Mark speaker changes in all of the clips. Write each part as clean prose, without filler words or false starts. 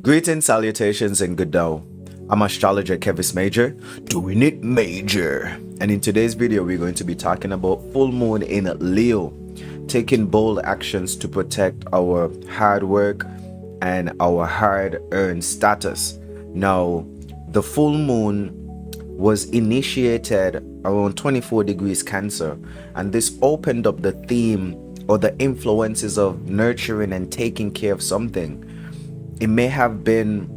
Speaker 1: Greetings, salutations, and good day. I'm astrologer Kevis Major, doing it major. And in today's video, we're going to be talking about full moon in Leo, taking bold actions to protect our hard work and our hard-earned status. Now, the full moon was initiated around 24 degrees Cancer, and this opened up the theme or the influences of nurturing and taking care of something. It may have been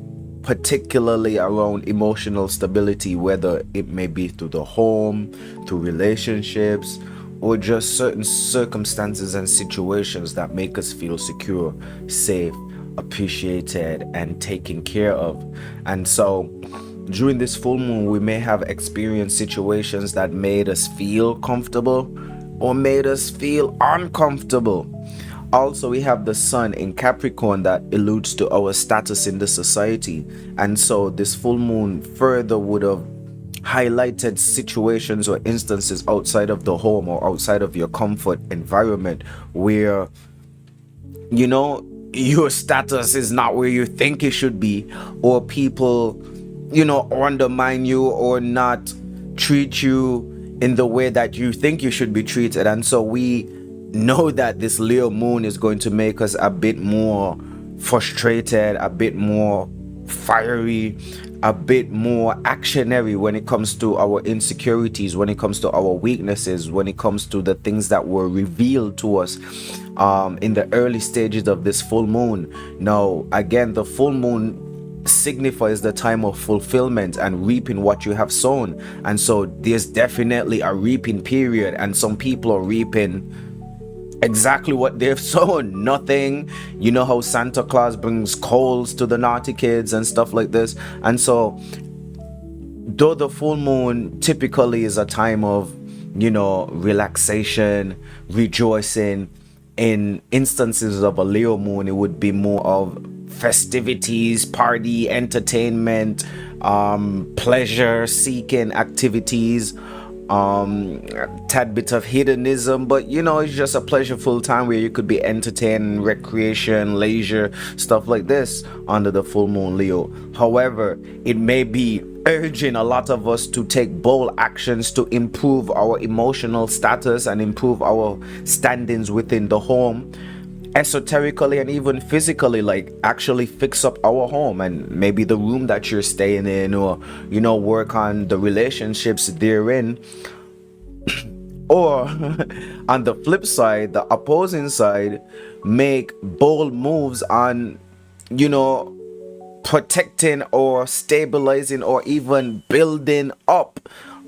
Speaker 1: particularly around emotional stability, whether it may be through the home, through relationships, or just certain circumstances and situations that make us feel secure, safe, appreciated, and taken care of. And so during this full moon, we may have experienced situations that made us feel comfortable or made us feel uncomfortable. Also, we have the sun in Capricorn that alludes to our status in the society. And so this full moon further would have highlighted situations or instances outside of the home or outside of your comfort environment where, your status is not where you think it should be, or people, undermine you or not treat you in the way that you think you should be treated. And so we know that this Leo moon is going to make us a bit more frustrated, a bit more fiery, a bit more actionary when it comes to our insecurities, when it comes to our weaknesses, when it comes to the things that were revealed to us in the early stages of this full moon. Now, again, the full moon signifies the time of fulfillment and reaping what you have sown. And so there's definitely a reaping period, and some people are reaping exactly what they've sown. Nothing. You know how Santa Claus brings coals to the naughty kids and stuff like this. And so though the full moon typically is a time of relaxation, rejoicing, in instances of a Leo moon it would be more of festivities, party, entertainment, pleasure seeking activities, tad bit of hedonism, but it's just a pleasureful time where you could be entertained, recreation, leisure, stuff like this under the full moon Leo. However, it may be urging a lot of us to take bold actions to improve our emotional status and improve our standings within the home, esoterically and even physically, like actually fix up our home and maybe the room that you're staying in, or work on the relationships therein. Or on the flip side, the opposing side, make bold moves on protecting or stabilizing or even building up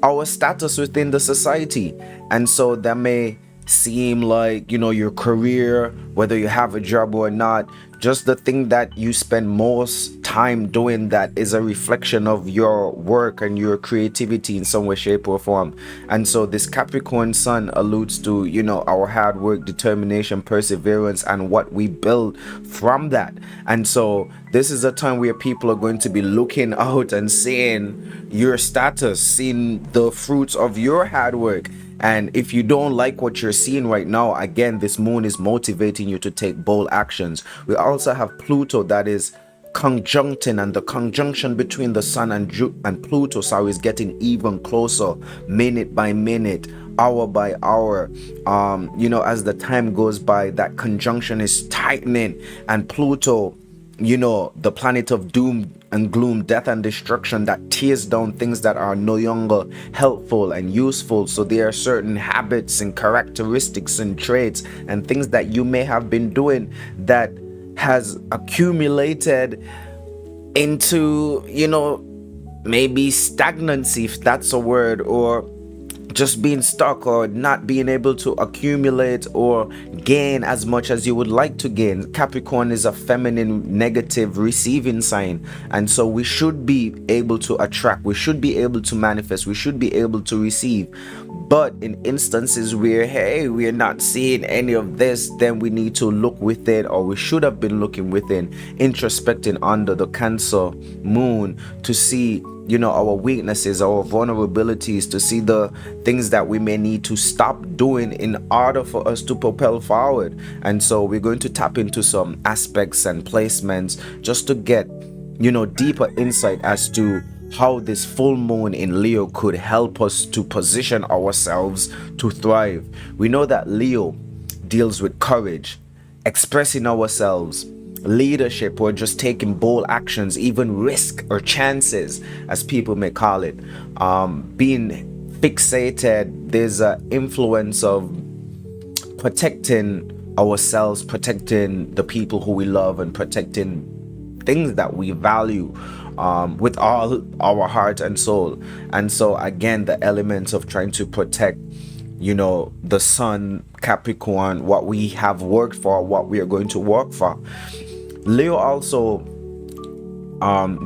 Speaker 1: our status within the society. And so that may seem like your career, whether you have a job or not, just the thing that you spend most time doing that is a reflection of your work and your creativity in some way, shape, or form. And so this Capricorn sun alludes to our hard work, determination, perseverance, and what we build from that. And so this is a time where people are going to be looking out and seeing your status, seeing the fruits of your hard work. And if you don't like what you're seeing right now, again, this moon is motivating you to take bold actions. We also have Pluto that is conjuncting, and the conjunction between the sun and Pluto is getting even closer, minute by minute, hour by hour. As the time goes by, that conjunction is tightening, and Pluto, the planet of doom and gloom, death and destruction, that tears down things that are no longer helpful and useful. So there are certain habits and characteristics and traits and things that you may have been doing that has accumulated into maybe stagnancy, if that's a word, or just being stuck or not being able to accumulate or gain as much as you would like to gain. Capricorn is a feminine negative receiving sign, and so we should be able to attract, we should be able to manifest, we should be able to receive. But in instances where we're not seeing any of this, then we need to look within, or we should have been looking within, introspecting under the Cancer moon to see our weaknesses, our vulnerabilities, to see the things that we may need to stop doing in order for us to propel forward. And so we're going to tap into some aspects and placements just to get deeper insight as to how this full moon in Leo could help us to position ourselves to thrive. We know that Leo deals with courage, expressing ourselves, leadership, or just taking bold actions, even risk or chances, as people may call it. Being fixated, there's an influence of protecting ourselves, protecting the people who we love, and protecting things that we value with all our heart and soul. And so again, the elements of trying to protect the sun, Capricorn, what we have worked for, what we are going to work for. Leo also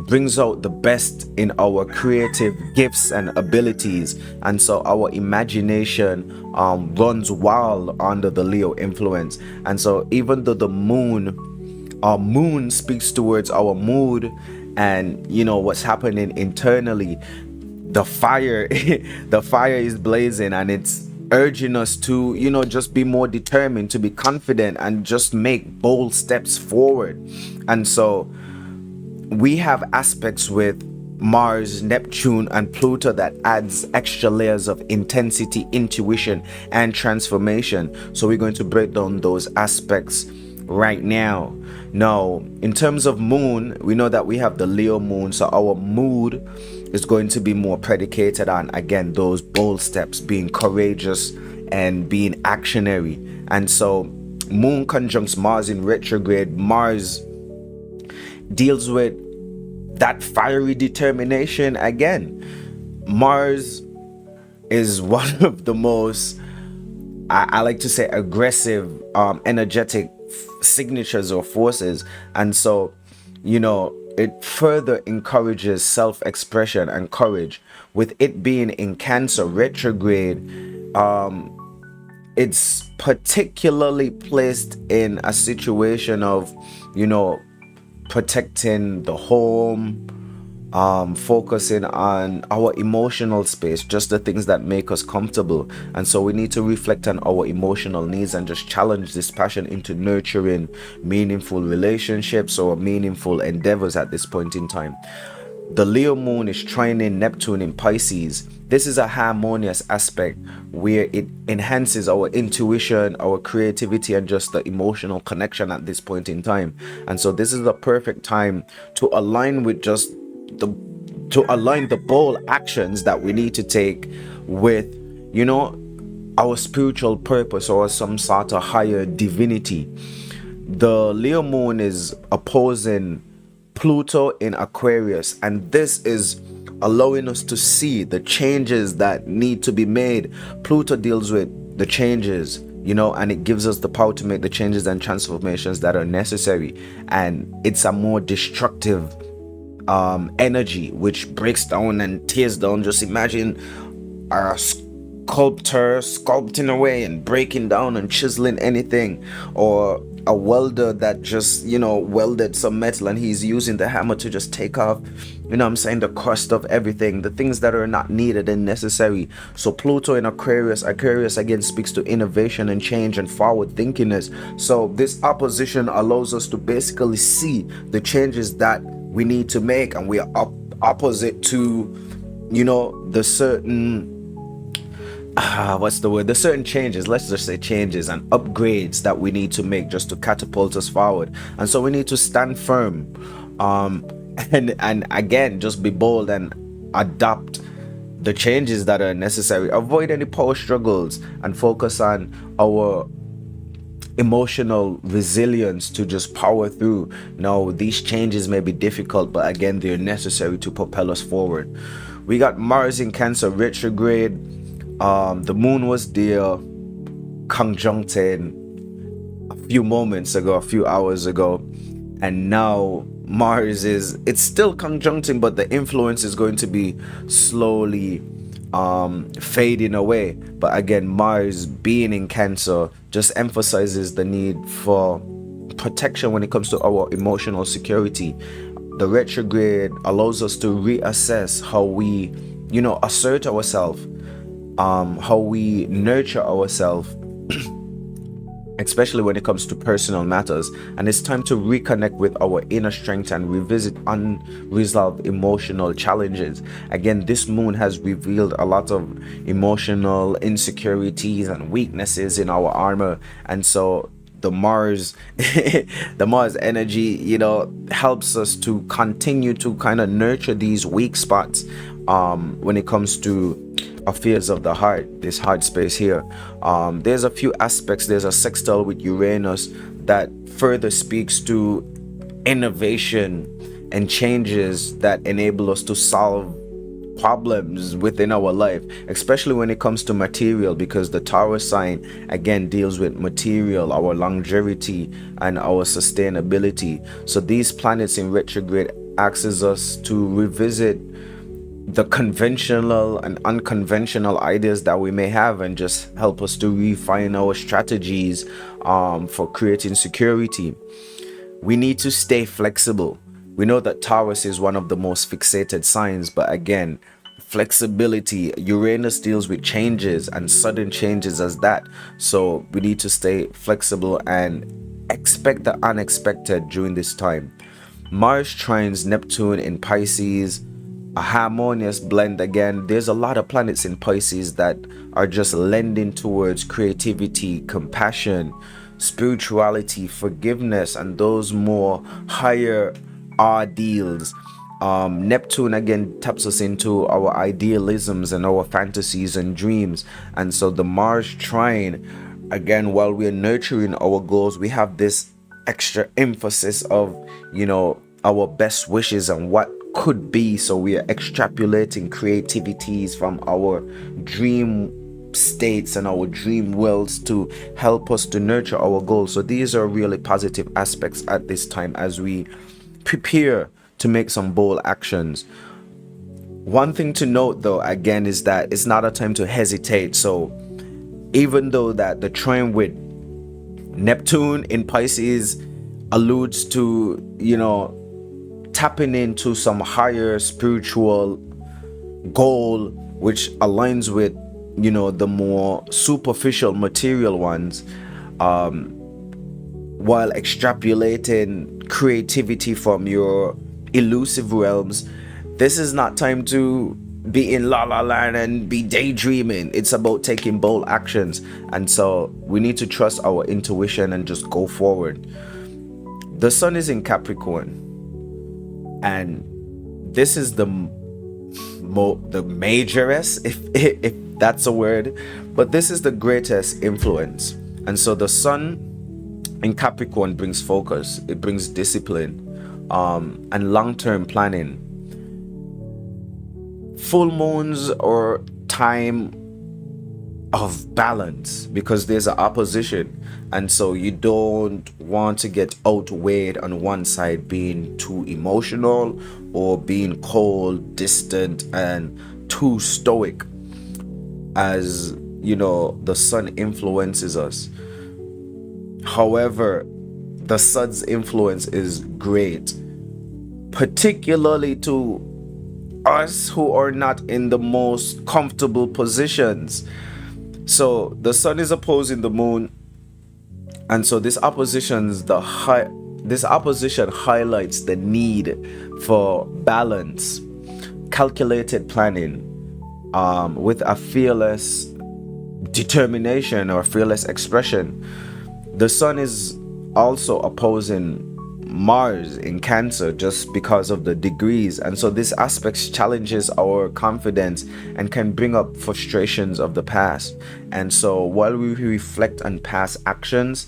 Speaker 1: brings out the best in our creative gifts and abilities, and so our imagination runs wild under the Leo influence. And so even though the our moon speaks towards our mood and what's happening internally, the fire the fire is blazing, and it's urging us to just be more determined, to be confident, and just make bold steps forward. And so we have aspects with Mars, Neptune, and Pluto that adds extra layers of intensity, intuition, and transformation. So we're going to break down those aspects right now. Now, in terms of moon, we know that we have the Leo moon, so our mood is going to be more predicated on, again, those bold steps, being courageous and being actionary. And so moon conjuncts Mars in retrograde. Mars deals with that fiery determination. Again, Mars is one of the most, I like to say, aggressive, energetic signatures or forces. And so it further encourages self-expression and courage. With it being in Cancer retrograde, it's particularly placed in a situation of protecting the home, focusing on our emotional space, just the things that make us comfortable. And so we need to reflect on our emotional needs and just challenge this passion into nurturing meaningful relationships or meaningful endeavors at this point in time. The Leo moon is trining Neptune in Pisces. This is a harmonious aspect where it enhances our intuition, our creativity, and just the emotional connection at this point in time. And so this is the perfect time to align with the bold actions that we need to take with our spiritual purpose or some sort of higher divinity. The Leo moon is opposing Pluto in Aquarius, and this is allowing us to see the changes that need to be made. Pluto deals with the changes, and it gives us the power to make the changes and transformations that are necessary. And it's a more destructive energy which breaks down and tears down. Just imagine a sculptor sculpting away and breaking down and chiseling anything, or a welder that just welded some metal and he's using the hammer to just take off the crust of everything, the things that are not needed and necessary. So Pluto in Aquarius again speaks to innovation and change and forward thinkingness. So this opposition allows us to basically see the changes that we need to make, and we are opposite to the certain the certain changes, let's just say changes and upgrades that we need to make just to catapult us forward. And so we need to stand firm, and again, just be bold and adopt the changes that are necessary. Avoid any power struggles and focus on our emotional resilience to just power through. Now, these changes may be difficult, but again, they're necessary to propel us forward. We got Mars in Cancer retrograde. The moon was there conjuncting a few hours ago, and now Mars it's still conjuncting, but the influence is going to be slowly fading away. But again, Mars being in Cancer just emphasizes the need for protection when it comes to our emotional security. The retrograde allows us to reassess how we assert ourselves, how we nurture ourselves especially when it comes to personal matters. And it's time to reconnect with our inner strength and revisit unresolved emotional challenges. Again, this moon has revealed a lot of emotional insecurities and weaknesses in our armor. And so the Mars the Mars energy, helps us to continue to kind of nurture these weak spots when it comes to affairs of the heart, this heart space here. There's a few aspects. There's a sextile with Uranus that further speaks to innovation and changes that enable us to solve problems within our life, especially when it comes to material, because the Taurus sign again deals with material, our longevity and our sustainability. So these planets in retrograde asks us to revisit the conventional and unconventional ideas that we may have and just help us to refine our strategies for creating security. We need to stay flexible. We know that Taurus is one of the most fixated signs, but again, flexibility. Uranus deals with changes and sudden changes as that. So we need to stay flexible and expect the unexpected during this time. Mars trines Neptune in Pisces, a harmonious blend. Again, there's a lot of planets in Pisces that are just lending towards creativity, compassion, spirituality, forgiveness, and those more higher ideals. Neptune again taps us into our idealisms and our fantasies and dreams. And so the Mars trine, again, while we're nurturing our goals, we have this extra emphasis of, our best wishes and what could be. So we are extrapolating creativities from our dream states and our dream worlds to help us to nurture our goals. So these are really positive aspects at this time as we prepare to make some bold actions. One thing to note though, again, is that it's not a time to hesitate. So even though that the trine with Neptune in Pisces alludes to, tapping into some higher spiritual goal, which aligns with, the more superficial material ones, while extrapolating creativity from your elusive realms, this is not time to be in la la land and be daydreaming. It's about taking bold actions. And so we need to trust our intuition and just go forward. The sun is in Capricorn, and this is the majorest, if that's a word, but this is the greatest influence. And so the sun in Capricorn brings focus, it brings discipline, and long-term planning. Full moons or time of balance, because there's an opposition, and so you don't want to get outweighed on one side, being too emotional or being cold, distant, and too stoic, as the sun influences us. However, the sun's influence is great, particularly to us who are not in the most comfortable positions. So the sun is opposing the moon, and so this opposition highlights the need for balance, calculated planning, with a fearless determination or fearless expression. The sun is also opposing Mars in Cancer just because of the degrees, and so this aspect challenges our confidence and can bring up frustrations of the past. And so while we reflect on past actions,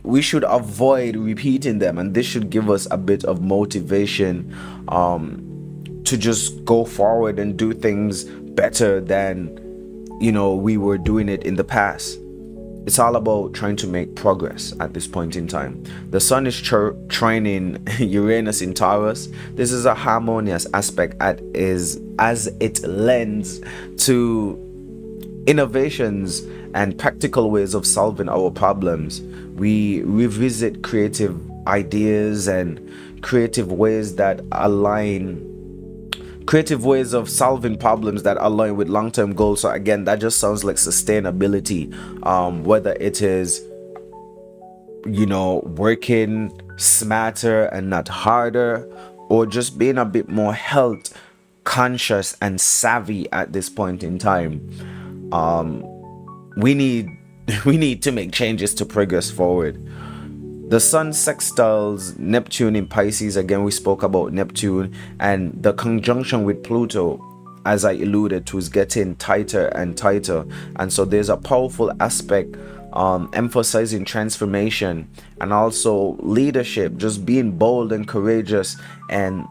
Speaker 1: we should avoid repeating them, and this should give us a bit of motivation to just go forward and do things better than we were doing it in the past. It's all about trying to make progress at this point in time. The sun is trining Uranus in Taurus. This is a harmonious aspect as it lends to innovations and practical ways of solving our problems. We revisit creative ideas and creative ways that align creative ways of solving problems that align with long-term goals. So again, that just sounds like sustainability, whether it is, working smarter and not harder, or just being a bit more health conscious and savvy at this point in time. We need we need to make changes to progress forward. The sun sextiles Neptune in Pisces. Again, we spoke about Neptune, and the conjunction with Pluto, as I alluded to, is getting tighter and tighter. And so there's a powerful aspect emphasizing transformation and also leadership, just being bold and courageous, and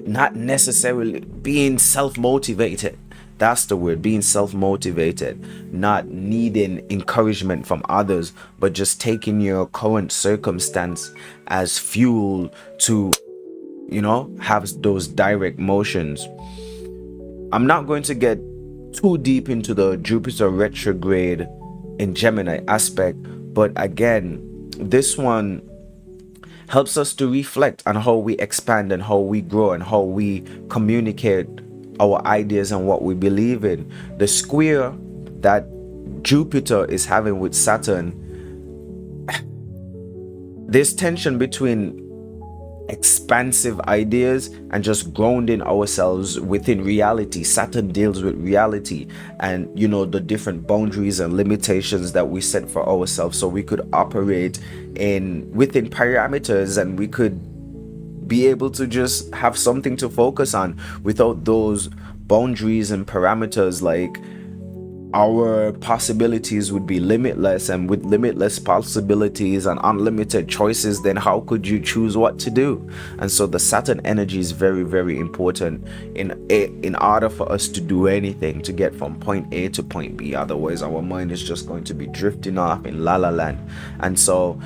Speaker 1: not necessarily being self-motivated. That's the word, being self-motivated, not needing encouragement from others, but just taking your current circumstance as fuel to, have those direct motions. I'm not going to get too deep into the Jupiter retrograde in Gemini aspect, but again, this one helps us to reflect on how we expand and how we grow and how we communicate our ideas and what we believe in. The square that Jupiter is having with Saturn, there's tension between expansive ideas and just grounding ourselves within reality. Saturn deals with reality and the different boundaries and limitations that we set for ourselves, so we could operate within parameters, and we could be able to just have something to focus on. Without those boundaries and parameters, like, our possibilities would be limitless, and with limitless possibilities and unlimited choices, then how could you choose what to do? And so the Saturn energy is very, very important in order for us to do anything, to get from point A to point B. Otherwise, our mind is just going to be drifting off in la la land. And so,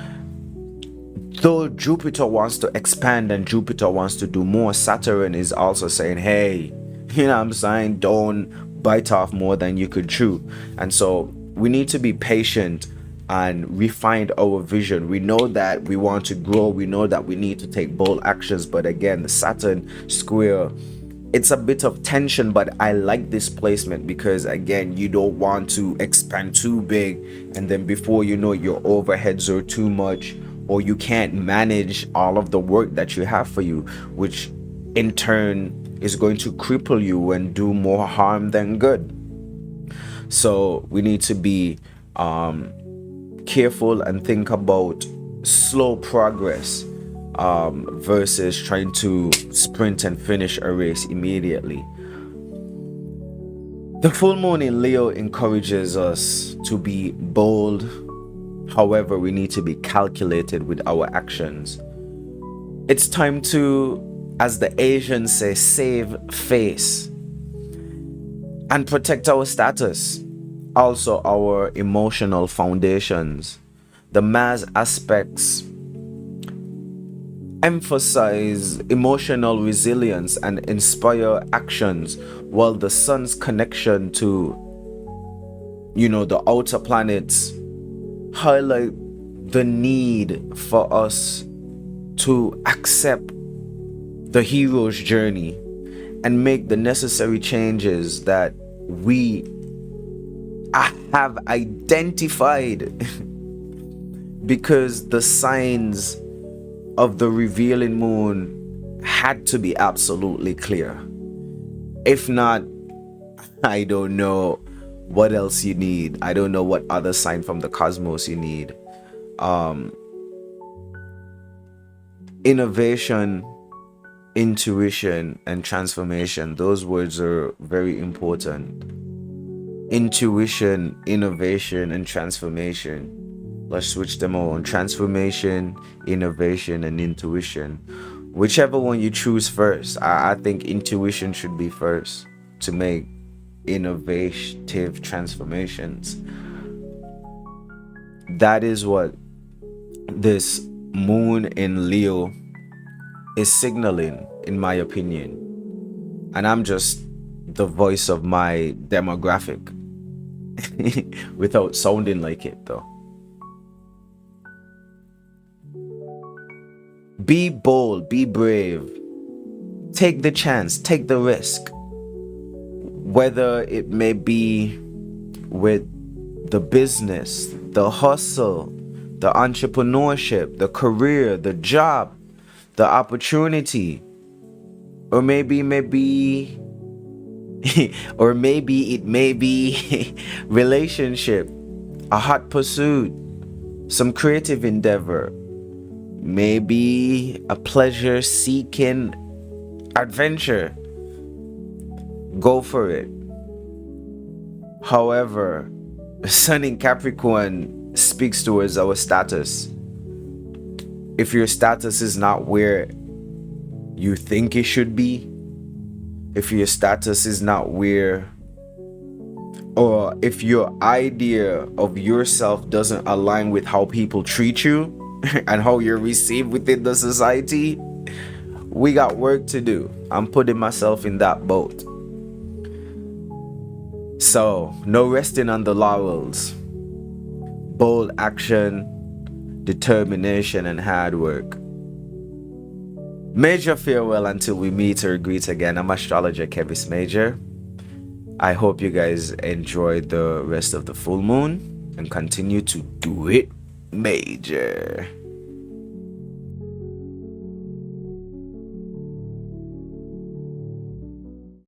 Speaker 1: though Jupiter wants to expand and Jupiter wants to do more, Saturn is also saying, hey, I'm saying, don't bite off more than you could chew. And so we need to be patient and refine our vision. We know that we want to grow. We know that we need to take bold actions. But again, the Saturn square, it's a bit of tension, but I like this placement because, again, you don't want to expand too big, and then before you know, your overheads are too much, or you can't manage all of the work that you have for you, which in turn is going to cripple you and do more harm than good. So we need to be careful and think about slow progress versus trying to sprint and finish a race immediately. The full moon in Leo encourages us to be bold. However, we need to be calculated with our actions. It's time to, as the Asians say, save face and protect our status, also our emotional foundations. The Mars aspects emphasize emotional resilience and inspire actions, while the sun's connection to, the outer planets highlight the need for us to accept the hero's journey and make the necessary changes that we have identified because the signs of the revealing moon had to be absolutely clear. If not, I don't know what else you need. I don't know what other sign from the cosmos you need. Innovation, intuition, and transformation. Those words are very important. Intuition, innovation, and transformation. Let's switch them all on. Transformation, innovation, and intuition. Whichever one you choose first. I think intuition should be first to make innovative transformations. That is what this moon in Leo is signaling, in my opinion. And I'm just the voice of my demographic without sounding like it though. Be bold, be brave, Take the chance, take the risk. Whether it may be with the business, the hustle, the entrepreneurship, the career, the job, the opportunity, or maybe or maybe it may be relationship, a hot pursuit, some creative endeavor, maybe a pleasure seeking adventure. Go for it. However, Sun in Capricorn speaks towards our status. If your status is not where you think it should be, if your status is not where, or if your idea of yourself doesn't align with how people treat you and how you're received within the society, we got work to do. I'm putting myself in that boat. So, no resting on the laurels. Bold action, determination, and hard work. Major farewell until we meet or greet again. I'm Astrologer Kevis Major. I hope you guys enjoy the rest of the full moon and continue to do it major.